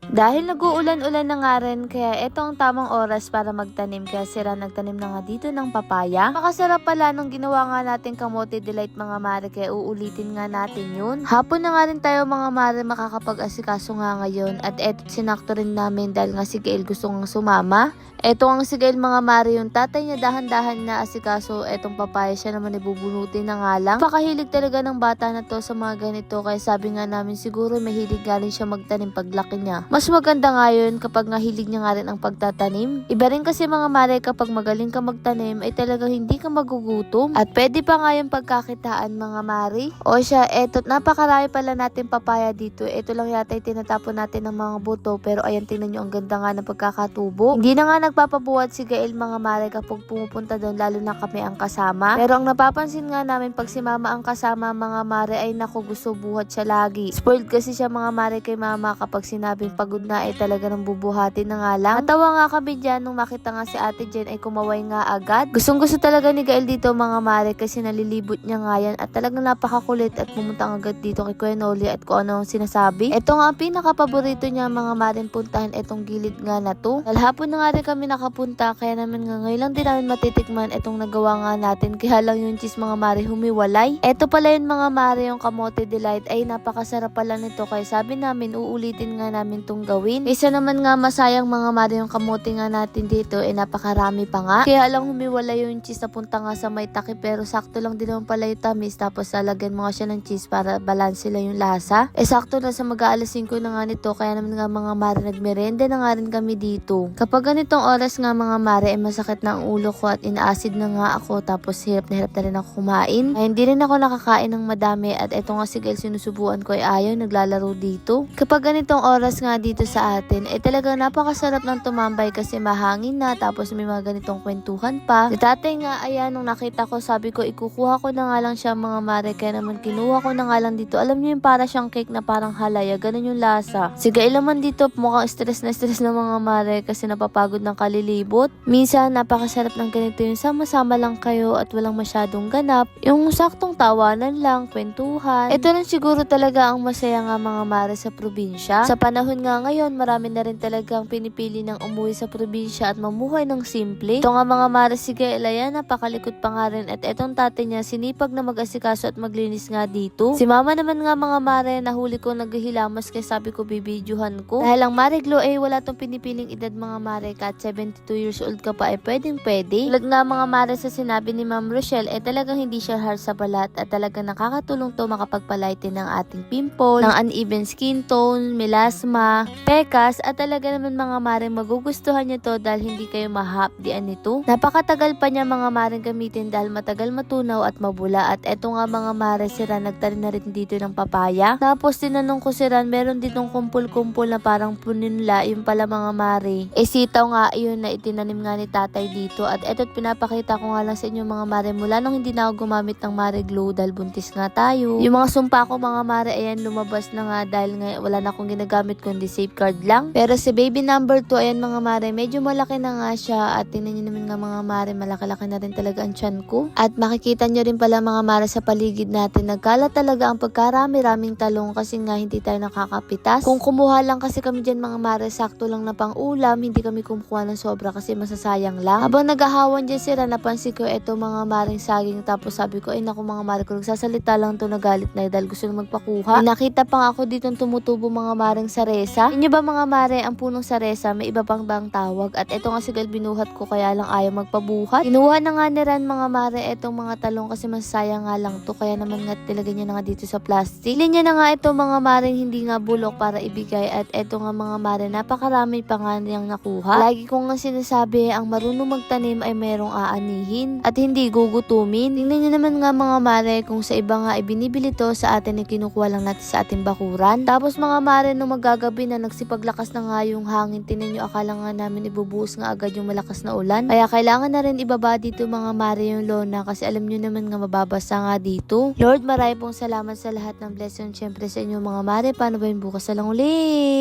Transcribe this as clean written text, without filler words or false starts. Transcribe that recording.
Dahil nag-uulan-ulan na nga rin, kaya ito ang tamang oras para magtanim. Kaya sila nagtanim na nga dito ng papaya. Makasarap pala nung ginawa nga natin kamote delight mga mare, kaya uulitin nga natin yun. Hapon na nga rin tayo mga mare makakapag-asikaso nga ngayon. At eto sinakto rin namin dahil nga si Gail gusto nga sumama. Eto ang si Gail mga mare, yung tatay niya dahan-dahan na asikaso etong papaya, siya naman ibubunutin na nga lang. Pakahilig talaga ng bata na to sa mga ganito, kaya sabi nga namin siguro mahilig nga rin siya magtanim paglaki niya. Mas maganda nga yun kapag nga hilig niya nga rin ang pagtatanim. Iba rin kasi mga mare kapag magaling ka magtanim ay talagang hindi ka magugutom. At pwede pa nga yung pagkakitaan mga mare. O siya, eto napakarami pala natin papaya dito. Ito lang yata yung tinatapon natin ng mga buto, pero ayan tingnan nyo ang ganda nga ng pagkakatubo. Hindi na nga nagpapabuhat si Gail mga mare kapag pumupunta doon, lalo na kami ang kasama. Pero ang napapansin nga namin pag si mama ang kasama mga mare ay naku, gusto buhat siya lagi. Spoiled kasi siya mga mare kay mama, kapag sinabing pagod na ay talaga nang bubuhatin na nga lang. Natawa nga kami dyan nung makita nga si ate Jen ay kumaway nga agad. Gustong gusto talaga ni Gail dito mga mare kasi nalilibot niya nga yan at talagang napakakulit at pumunta agad dito kay Kuya Noli at kung ano ang sinasabi. Ito nga ang pinaka-paborito niya mga mare, puntahan etong gilid nga na to. Dahil hapon na nga rin kami nakapunta, kaya naman nga ngayon lang din namin matitikman etong nagawa nga natin, kaya lang yung cheese mga mare humiwalay. Eto pala yun mga mare, yung kamote delight ay napakasarap pala nito, kaya sabi namin uulitin nga namin tong gawin. Isa naman nga masayang mga mare yung kamote nga natin dito ay napakarami pa nga, kaya lang humiwalay yung cheese na punta nga sa may takip, pero sakto lang din naman pala yung tamis, tapos lalagyan mo nga siya ng cheese para balance sila yung lasa. Sakto na sa mag-aalas 5 na nga nito, kaya naman nga mga mare nagmerenda na nga rin kami dito. Kapag ganitong oras nga mga mare ay masakit na ang ulo ko at inaasid na nga ako, tapos hirap na rin ako kumain. Ay hindi rin ako nakakain ng madami, at eto nga si Gail sinusubuan ko ay ayaw, naglalaro dito. Kapag ganitong oras nga dito sa atin ay talagang napakasarap ng tumambay kasi mahangin na, tapos may mga ganitong kwentuhan pa. Si tatay nga ayan, nung nakita ko sabi ko ikukuha ko na nga lang siya mga mare, kaya naman kinuha ko na nga lang dito. Alam niyo yung para siyang cake na parang halaya, ganun yung lasa. Si Gail naman dito mukhang stress na mga mare kasi napapagod ng kalilibot. Minsan napakasarap ng ganito yung sama-sama lang kayo at walang masyadong ganap, yung saktong tawanan lang, kwentuhan. Ito rin siguro talaga ang masaya nga mga mare sa probinsya. Sa panahon nga ngayon, marami na rin talagang pinipili ng umuwi sa probinsya at mamuhay ng simple. Ito nga mga mare si Gail, ayan, napakalikot pa nga rin, at etong tatay niya sinipag na mag-asikaso at maglinis nga dito. Si mama naman nga mga mare, nahuli ko naghihilamas kaya sabi ko bibidyohan ko. Dahil ang Mare Glo ay wala tong pinipiling edad mga mare, kahit 72 years old ka pa ay pwedeng pwede. Tulad nga mga mare sa sinabi ni Ma'am Rochelle, talagang hindi siya hard sa balat at talagang nakakatulong to makapagpalighten ng ating pimple, ng uneven skin tone, melasma, pekas, at talaga naman mga mare magugustuhan niyo to dahil hindi kayo mahapdian nito. Napakatagal pa niya mga mare gamitin dahil matagal matunaw at mabula. At eto nga mga mare, si Ran nagtanim na rin dito ng papaya. Tapos tinanong ko si Ran, meron ditong kumpul-kumpul na parang puninla, yung pala mga mare sitaw nga yun na itinanim nga ni tatay dito. At eto't pinapakita ko nga lang sa inyo mga mare, mula nung hindi na ako gumamit ng Mare Glo dahil buntis nga tayo. Yung mga sumpa ko mga mare, ayan lumabas na nga dahil nga wala na akong ginagamit kundi safeguard lang. Pero si baby number 2, ayan mga mare, medyo malaki na nga siya, at tingnan nyo naman nga mga mare, malaki-laki na rin talaga ang tiyan ko. At makikita nyo rin pala mga mare sa paligid natin, nagkala talaga ang pagkarami-raming talong kasi nga hindi tayo nakakapitas. Kung kumuha lang kasi kami dyan mga mare, sakto lang na pang ulam, hindi kami kumukuha ng sobra kasi masasayang lang. Habang naghahawan dyan sila, napansin ko eto mga maring saging, tapos sabi ko ay naku mga mare, kung nagsasalita lang to nagalit na dahil gusto na magpakuha. Nakita pa nga ako ditong tumutubo mga maring saresa. Inyo ba mga mare, ang punong saresa may iba pang bang tawag? At eto nga si Gail binuhat ko kaya lang ayaw magpabuhat. Kinuha na nga ni Ran mga mare etong mga talong kasi masasayang nga lang to, kaya naman nga tilagay niya na nga dito sa plastic. Ilin niya na nga ito mga maring hindi nga bulok para ibigay. At eto nga mga mare, napakarami pa nga niyang nakuha. Lagi ko nga sinasabi, ang marunong magtanim ay merong aanihin at hindi gugutumin. Tingnan niyo naman nga mga mare, kung sa iba nga ibinibili to, sa atin ay kinukuha lang natin sa ating bakuran. Tapos mga mare, nung magagabi na nagsipaglakas na nga yung hangin, tingnan niyo, akala nga namin ibubuhos nga agad yung malakas na ulan. Kaya kailangan na rin ibaba dito mga mare yung lona kasi alam niyo naman nga mababasa nga dito. Lord, marami pong salamat sa lahat ng blessing, syempre sa inyo mga mare. Paano ba yung bukas na lang ulit?